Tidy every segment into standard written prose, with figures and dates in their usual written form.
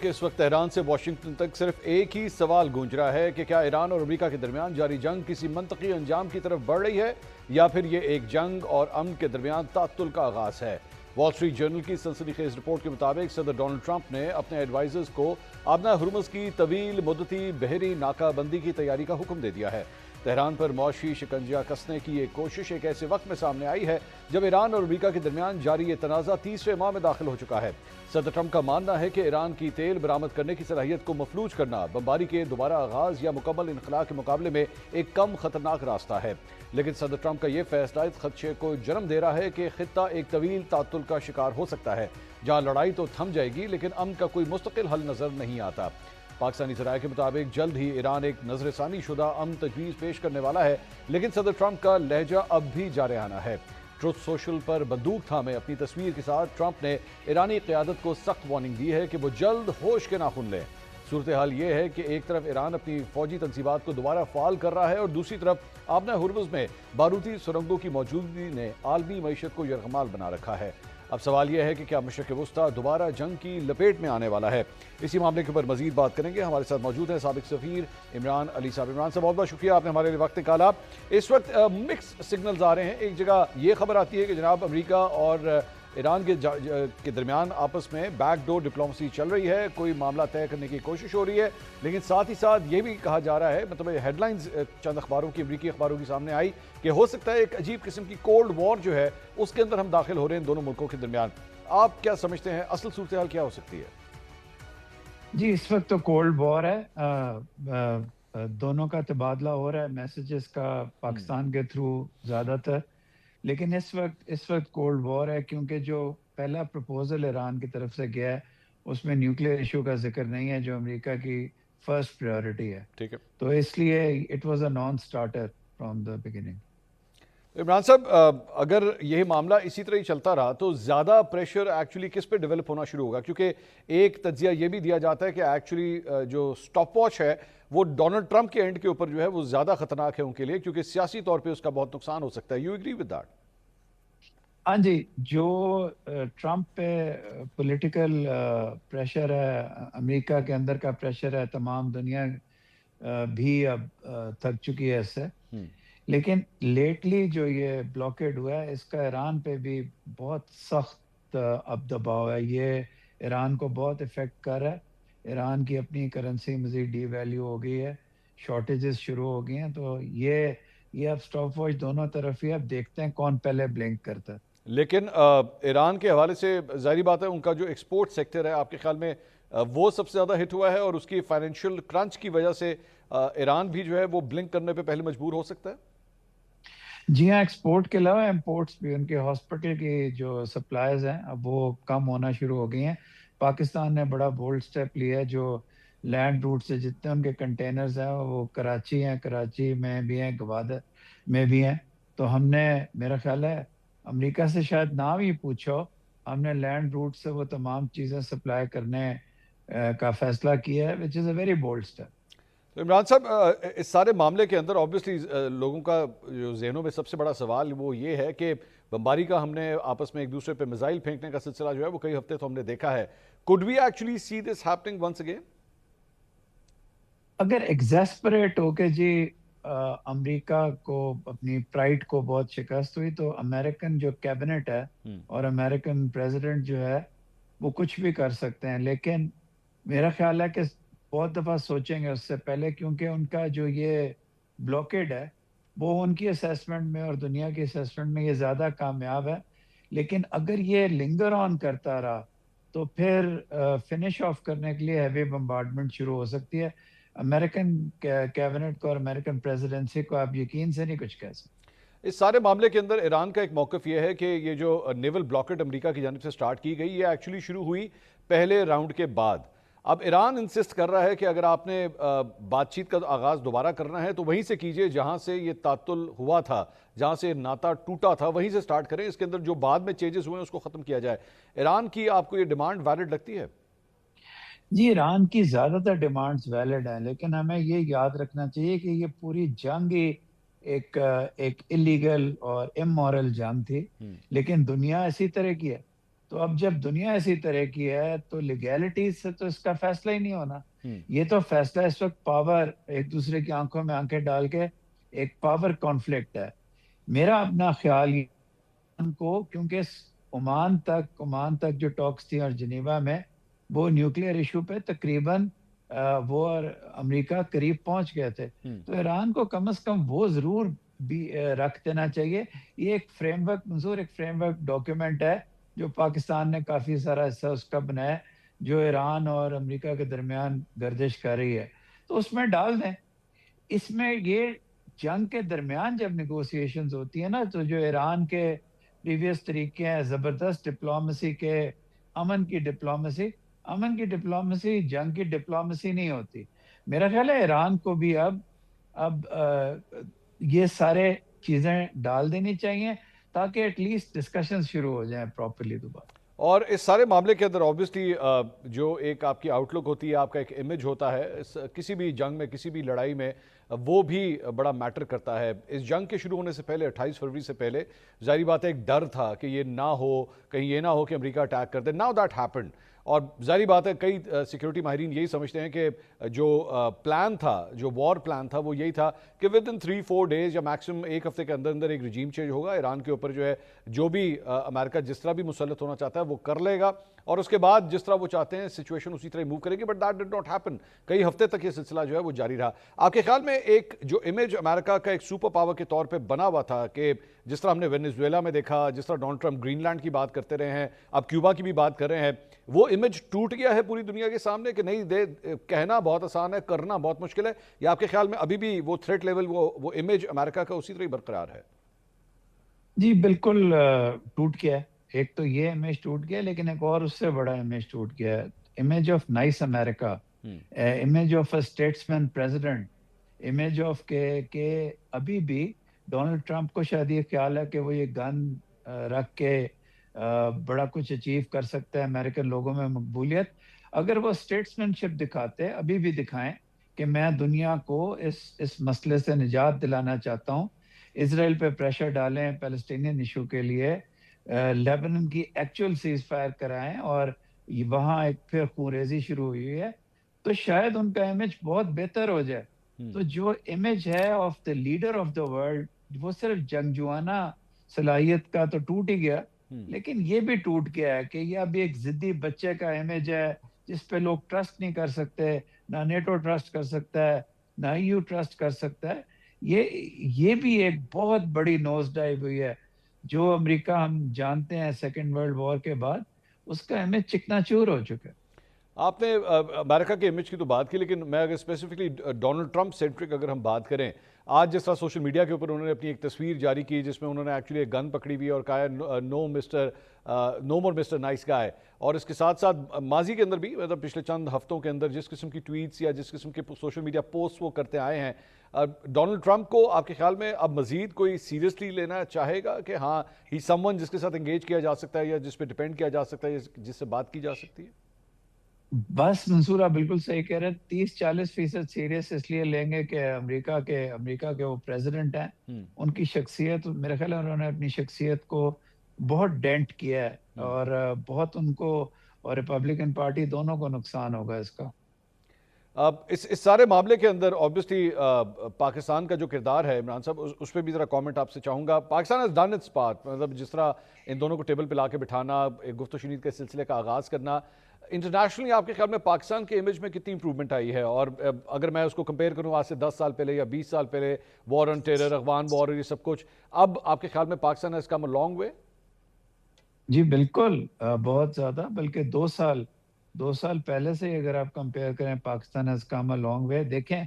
کہ اس وقت تہران سے واشنگٹن تک صرف ایک ہی سوال گونج رہا ہے کہ کیا ایران اور امریکہ کے درمیان جاری جنگ کسی منطقی انجام کی طرف بڑھ رہی ہے یا پھر یہ ایک جنگ اور امن کے درمیان تعطل کا آغاز ہے۔ وال سٹریٹ جرنل کی سنسنی خیز رپورٹ کے مطابق صدر ڈونلڈ ٹرمپ نے اپنے ایڈوائزرز کو آبنہ ہرمز کی طویل مدتی بحری ناکہ بندی کی تیاری کا حکم دے دیا ہے۔ تہران پر معاشی شکنجہ کسنے کی یہ کوشش ایک ایسے وقت میں سامنے آئی ہے جب ایران اور امریکہ کے درمیان جاری یہ تنازع تیسرے ماہ میں داخل ہو چکا ہے۔ صدر ٹرمپ کا ماننا ہے کہ ایران کی تیل برآمد کرنے کی صلاحیت کو مفلوج کرنا بمباری کے دوبارہ آغاز یا مکمل انخلاء کے مقابلے میں ایک کم خطرناک راستہ ہے، لیکن صدر ٹرمپ کا یہ فیصلہ اس خدشے کو جنم دے رہا ہے کہ خطہ ایک طویل تعطل کا شکار ہو سکتا ہے جہاں لڑائی تو تھم جائے گی لیکن امن کا کوئی مستقل حل نظر نہیں آتا۔ پاکستانی ذرائع کے مطابق جلد ہی ایران ایک نظر ثانی شدہ امن تجویز پیش کرنے والا ہے، لیکن صدر ٹرمپ کا لہجہ اب بھی جارحانہ ہے۔ ٹروتھ سوشل پر بندوق تھامے اپنی تصویر کے ساتھ ٹرمپ نے ایرانی قیادت کو سخت وارننگ دی ہے کہ وہ جلد ہوش کے ناخن لیں۔ صورتحال یہ ہے کہ ایک طرف ایران اپنی فوجی تنصیبات کو دوبارہ فعال کر رہا ہے اور دوسری طرف آبنہ ہرمز میں بارودی سرنگوں کی موجودگی نے عالمی معیشت کو یرغمال بنا رکھا ہے۔ اب سوال یہ ہے کہ کیا مشرق وسطیٰ دوبارہ جنگ کی لپیٹ میں آنے والا ہے؟ اسی معاملے کے اوپر مزید بات کریں گے۔ ہمارے ساتھ موجود ہیں سابق سفیر عمران علی صاحب۔ عمران صاحب، بہت بہت شکریہ، آپ نے ہمارے لیے وقت نکالا۔ اس وقت مکس سگنلز آ رہے ہیں۔ ایک جگہ یہ خبر آتی ہے کہ جناب امریکہ اور ایران کے درمیان آپس میں بیک ڈور ڈپلومسی چل رہی ہے، کوئی معاملہ طے کرنے کی کوشش ہو رہی ہے، لیکن ساتھ ہی ساتھ یہ بھی کہا جا رہا ہے، مطلب ہیڈ لائنز چند اخباروں کی، امریکی اخباروں کی سامنے آئی کہ ہو سکتا ہے ایک عجیب قسم کی کولڈ وار جو ہے اس کے اندر ہم داخل ہو رہے ہیں دونوں ملکوں کے درمیان۔ آپ کیا سمجھتے ہیں اصل صورتحال کیا ہو سکتی ہے؟ جی، اس وقت تو کولڈ وار ہے، دونوں کا تبادلہ ہو رہا ہے میسیجز کا پاکستان کے تھرو زیادہ تر، لیکن اس وقت کولڈ وار ہے کیونکہ جو پہلا پروپوزل ایران کی طرف سے گیا ہے اس میں نیوکلیئر ایشو کا ذکر نہیں ہے جو امریکہ کی فرسٹ پریورٹی ہے، ٹھیک ہے تو اس لیے it was a naan starter from the beginning. Imran صاحب، اگر یہ معاملہ اسی طرح ہی چلتا رہا تو زیادہ پریشر ایکچولی کس پہ ڈیولپ ہونا شروع ہوگا؟ کیونکہ ایک تجزیہ یہ بھی دیا جاتا ہے کہ ایکچولی جو سٹاپ واچ ہے وہ ڈونلڈ ٹرمپ کے اینڈ کے اوپر جو ہے وہ زیادہ خطرناک ہے ان کے لیے، کیونکہ سیاسی طور پہ اس کا بہت نقصان ہو سکتا ہے۔ You agree with that? ہاں جی، جو ٹرمپ پہ پولیٹیکل پریشر ہے، امریکہ کے اندر کا پریشر ہے، تمام دنیا بھی اب تھک چکی ہے اس سے، لیکن لیٹلی جو یہ بلاکیڈ ہوا ہے اس کا ایران پہ بھی بہت سخت اب دباؤ ہے، یہ ایران کو بہت افیکٹ کر رہا ہے۔ ایران کی اپنی کرنسی مزید ڈی ویلیو ہو گئی ہے، شارٹیجز شروع ہو گئی ہیں، تو یہ اب سٹاپ واچ دونوں طرف ہی، اب دیکھتے ہیں کون پہلے بلنک کرتا ہے۔ لیکن ایران کے حوالے سے ظاہری بات ہے ان کا جو ایکسپورٹ سیکٹر ہے آپ کے خیال میں وہ سب سے زیادہ ہٹ ہوا ہے اور اس کی فائنینشیل کرنچ کی وجہ سے ایران بھی جو ہے وہ بلنک کرنے پہ پہلے مجبور ہو سکتا ہے؟ جی ہاں، ایکسپورٹ کے علاوہ امپورٹس بھی، ان کے ہاسپٹل کی جو سپلائز ہیں اب وہ کم ہونا شروع ہو گئی ہیں۔ پاکستان نے بڑا بولڈ سٹیپ لیا ہے، جو لینڈ روٹ سے جتنے ان کے کنٹینرز ہیں وہ کراچی ہیں، کراچی میں بھی ہیں، گوادر میں بھی ہیں، تو ہم نے، میرا خیال ہے امریکہ سے شاید نہ بھی پوچھو، ہم نے لینڈ روٹ سے وہ تمام چیزیں سپلائی کرنے کا فیصلہ کیا ہے، وچ از اے ویری بولڈ سٹیپ۔ تو عمران صاحب، اس سارے معاملے کے اندر آبویسلی لوگوں کا جو ذہنوں میں سب سے بڑا سوال وہ یہ ہے کہ بمباری کا ہم نے آپس میں ایک دوسرے پہ میزائل پھینکنے کا سلسلہ جو ہے وہ کئی ہفتے تو ہم نے دیکھا ہے۔ could we actually see this happening once again؟ اگر ایگزیسپریٹ ہو کے جی امریکہ کو اپنی پرائڈ کو بہت شکست ہوئی تو امریکن جو کیبنٹ ہے اور امریکن پریزیڈنٹ جو ہے وہ کچھ بھی کر سکتے ہیں، لیکن میرا خیال ہے کہ بہت دفعہ سوچیں گے اس سے پہلے، کیونکہ ان کا جو یہ بلاکیڈ ہے وہ ان کی اسیسمنٹ میں اور دنیا کی اسیسمنٹ میں یہ زیادہ کامیاب ہے، لیکن اگر یہ لنگر آن کرتا رہا تو پھر فنش آف کرنے کے لیے ہیوی بمبارڈمنٹ شروع ہو سکتی ہے۔ امریکن کیبنٹ کو اور امریکن پریزیڈنسی کو آپ یقین سے نہیں کچھ کہہ سکتے۔ اس سارے معاملے کے اندر ایران کا ایک موقف یہ ہے کہ یہ جو نیول بلاکٹ امریکہ کی جانب سے سٹارٹ کی گئی یہ ایکچولی شروع ہوئی پہلے راؤنڈ کے بعد۔ اب ایران انسسٹ کر رہا ہے کہ اگر آپ نے بات چیت کا آغاز دوبارہ کرنا ہے تو وہیں سے کیجئے جہاں سے یہ تعطل ہوا تھا، جہاں سے ناتا ٹوٹا تھا، وہیں سے سٹارٹ کریں، اس کے اندر جو بعد میں چینجز ہوئے ہیں اس کو ختم کیا جائے۔ ایران کی آپ کو یہ ڈیمانڈ ویلڈ لگتی ہے؟ جی، ایران کی زیادہ تر ڈیمانڈز ویلڈ ہیں، لیکن ہمیں یہ یاد رکھنا چاہیے کہ یہ پوری جنگ ہی ایک اللیگل اور امورل جنگ تھی، لیکن دنیا اسی طرح کی ہے، تو اب جب دنیا اسی طرح کی ہے تو لیگیلٹی سے تو اس کا فیصلہ ہی نہیں ہونا. یہ تو فیصلہ اس وقت پاور، ایک دوسرے کی آنکھوں میں آنکھیں ڈال کے ایک پاور کانفلکٹ ہے. میرا اپنا خیال یہ کو، کیونکہ عمان تک جو ٹاکس تھی اور جنیوا میں وہ نیوکلیئر ایشو پہ تقریباً وہ اور امریکہ قریب پہنچ گئے تھے، تو ایران کو کم از کم وہ ضرور بھی رکھ دینا چاہیے. یہ ایک فریم ورک منظور، ایک فریم ورک ڈاکیومنٹ ہے جو پاکستان نے کافی سارا حصہ اس کا بنایا ہے، جو ایران اور امریکہ کے درمیان گردش کر رہی ہے، تو اس میں ڈال دیں. اس میں یہ جنگ کے درمیان جب نیگوسیشنز ہوتی ہیں نا، تو جو ایران کے پریویس طریقے ہیں زبردست ڈپلومیسی کے، امن کی ڈپلومیسی جنگ کی ڈپلومیسی نہیں ہوتی. میرا خیال ہے ایران کو بھی اب یہ سارے چیزیں ڈال دینی چاہیے تاکہ ایٹ لیسٹ ڈسکشن شروع ہو جائیں پراپرلی دوبارہ. اور اس سارے معاملے کے اندر آبویسلی جو ایک آپ کی آؤٹ لک ہوتی ہے، آپ کا ایک امیج ہوتا ہے کسی بھی جنگ میں، کسی بھی لڑائی میں، وہ بھی بڑا میٹر کرتا ہے. اس جنگ کے شروع ہونے سے پہلے 28 فروری سے پہلے ظاہری بات ہے ایک ڈر تھا کہ یہ نہ ہو، کہیں یہ نہ ہو کہ امریکہ اٹیک کر دے. Now that happened. اور ظاہری بات ہے کئی سیکیورٹی ماہرین یہی سمجھتے ہیں کہ جو پلان تھا، جو وار پلان تھا، وہ یہی تھا کہ ود ان 3-4 ڈیز یا میکسیمم ایک ہفتے کے اندر اندر ایک رجیم چینج ہوگا. ایران کے اوپر جو ہے جو بھی امریکہ جس طرح بھی مسلط ہونا چاہتا ہے وہ کر لے گا، اور اس کے بعد جس طرح وہ چاہتے ہیں سچویشن اسی طرح موو کرے گی. But that did not happen. کئی ہفتے تک یہ سلسلہ جو ہے وہ جاری رہا. آپ کے خیال میں ایک جو امیج امریکہ کا ایک سپر پاور کے طور پہ بنا ہوا تھا، کہ جس طرح ہم نے وینیزویلا میں دیکھا، جس طرح ڈونلڈ ٹرمپ گرین لینڈ کی بات کرتے رہے ہیں، اب کیوبا کی بھی بات کر رہے ہیں، وہ امیج ٹوٹ گیا ہے پوری دنیا کے سامنے کہ نہیں؟ کہنا بہت آسان ہے، کرنا بہت مشکل ہے. یا آپ کے خیال میں ابھی بھی وہ تھریٹ لیول، وہ امیج امریکہ کا اسی طرح ہی برقرار ہے؟ جی بالکل ٹوٹ گیا ہے. ایک تو یہ امیج ٹوٹ گیا، لیکن ایک اور اس سے بڑا امیج ٹوٹ گیا ہے. Image of nice America, image of a statesman president, image of کہ ابھی بھی ڈونلڈ ٹرمپ کو شاید یہ خیال ہے کہ وہ یہ گن رکھ کے بڑا کچھ اچیو کر سکتا ہے، امریکن لوگوں میں مقبولیت. اگر وہ اسٹیٹسمین شپ دکھاتے، ابھی بھی دکھائیں کہ میں دنیا کو اس مسئلے سے نجات دلانا چاہتا ہوں، اسرائیل پہ پریشر ڈالیں پیلسٹینین ایشو کے لیے، لیبنن کی ایکچوئل سیز فائر کرائیں، اور وہاں ایک پھر خونریزی شروع ہوئی ہے، تو شاید ان کا امیج بہت بہتر ہو جائے. تو جو امیج ہے of the leader of the world, وہ صرف جنگجوانہ صلاحیت کا تو ٹوٹ ہی گیا، لیکن یہ بھی ٹوٹ گیا ہے کہ یہ اب ایک ضدی بچے کا امیج ہے جس پہ لوگ ٹرسٹ نہیں کر سکتے. نہ نیٹو ٹرسٹ کر سکتا ہے، نہ EU ٹرسٹ کر سکتا ہے. یہ بھی ایک بہت بڑی نوز ڈائیو ہوئی ہے. جو امریکہ ہم جانتے ہیں سیکنڈ ورلڈ وار کے بعد، اس کا امیج چکنا چور ہو چکا ہے. آپ نے امریکہ کے امیج کی تو بات کی، لیکن میں اگر اسپیسیفکلی ڈونلڈ ٹرمپ سینٹرک اگر ہم بات کریں، آج جس طرح سوشل میڈیا کے اوپر انہوں نے اپنی ایک تصویر جاری کی جس میں انہوں نے ایکچولی ایک گن پکڑی ہوئی اور کہا ہے نو مور مسٹر نائس گائے. اور اس کے ساتھ ساتھ ماضی کے اندر بھی، مطلب پچھلے چند ہفتوں کے اندر جس قسم کی ٹویٹس یا جس قسم کے سوشل میڈیا پوسٹ وہ کرتے آئے ہیں، ڈونلڈ ٹرمپ کو آپ کے خیال میں اب مزید کوئی سیریسلی لینا چاہے گا کہ ہاں ہی سم ون جس کے ساتھ انگیج کیا جا سکتا ہے، یا جس پہ ڈیپینڈ کیا جا سکتا ہے، جس سے بات کی جا سکتی ہے؟ بس منصورہ بالکل صحیح کہہ رہے ہیں. 30-40% سیریس اس لیے لیں گے کہ امریکہ کے وہ پریزیڈنٹ ہیں، ان کی شخصیت، میرے خیال ہے انہوں نے اپنی شخصیت کو بہت ڈینٹ کیا ہے، اور بہت ان کو اور ریپبلکن پارٹی دونوں کو نقصان ہوگا اس کا. اب اس سارے معاملے کے اندر آبویسلی پاکستان کا جو کردار ہے عمران صاحب، اس پہ بھی ذرا کامنٹ آپ سے چاہوں گا. Pakistan has done its part، مطلب جس طرح ان دونوں کو ٹیبل پہ لا کے بٹھانا، ایک گفت و شنید کے سلسلے کا آغاز کرنا، انٹرنیشنلی آپ کے خیال میں پاکستان کے امیج میں کتنی امپرومنٹ آئی ہے؟ اور اگر میں اس کو کمپیئر کروں آج سے 10 سال پہلے یا 20 سال پہلے، وار آن ٹیرر، افغان وار، یہ سب کچھ، اب آپ کے خیال میں Pakistan has come a long way؟ جی بالکل، بہت زیادہ. بلکہ 2 سال پہلے سے اگر آپ کمپیئر کریں، Pakistan has come a long way. دیکھیں،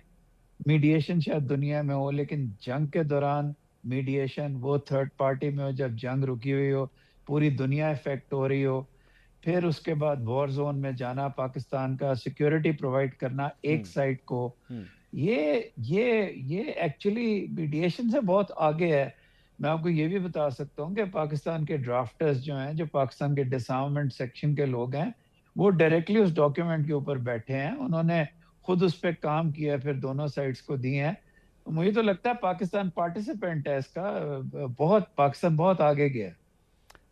میڈیشن شاید دنیا میں ہو، لیکن جنگ کے دوران میڈیشن وہ تھرڈ پارٹی میں ہو، جب جنگ رکی ہوئی ہو، پوری دنیا افیکٹ ہو رہی ہو، پھر اس کے بعد وار زون میں جانا، پاکستان کا سیکیورٹی پرووائڈ کرنا ایک سائڈ کو، یہ ایکچولی میڈیشن سے بہت آگے ہے. میں آپ کو یہ بھی بتا سکتا ہوں کہ پاکستان کے ڈرافٹرز جو ہیں، جو پاکستان کے ڈسارممنٹ سیکشن کے لوگ ہیں، وہ ڈائریکٹلی اس ڈاکیومنٹ کے اوپر بیٹھے ہیں، انہوں نے خود اس پہ کام کیا، پھر دونوں سائڈز کو دیے ہیں. مجھے تو لگتا ہے پاکستان پارٹیسپینٹ ہے اس کا، پاکستان بہت آگے گیا ہے.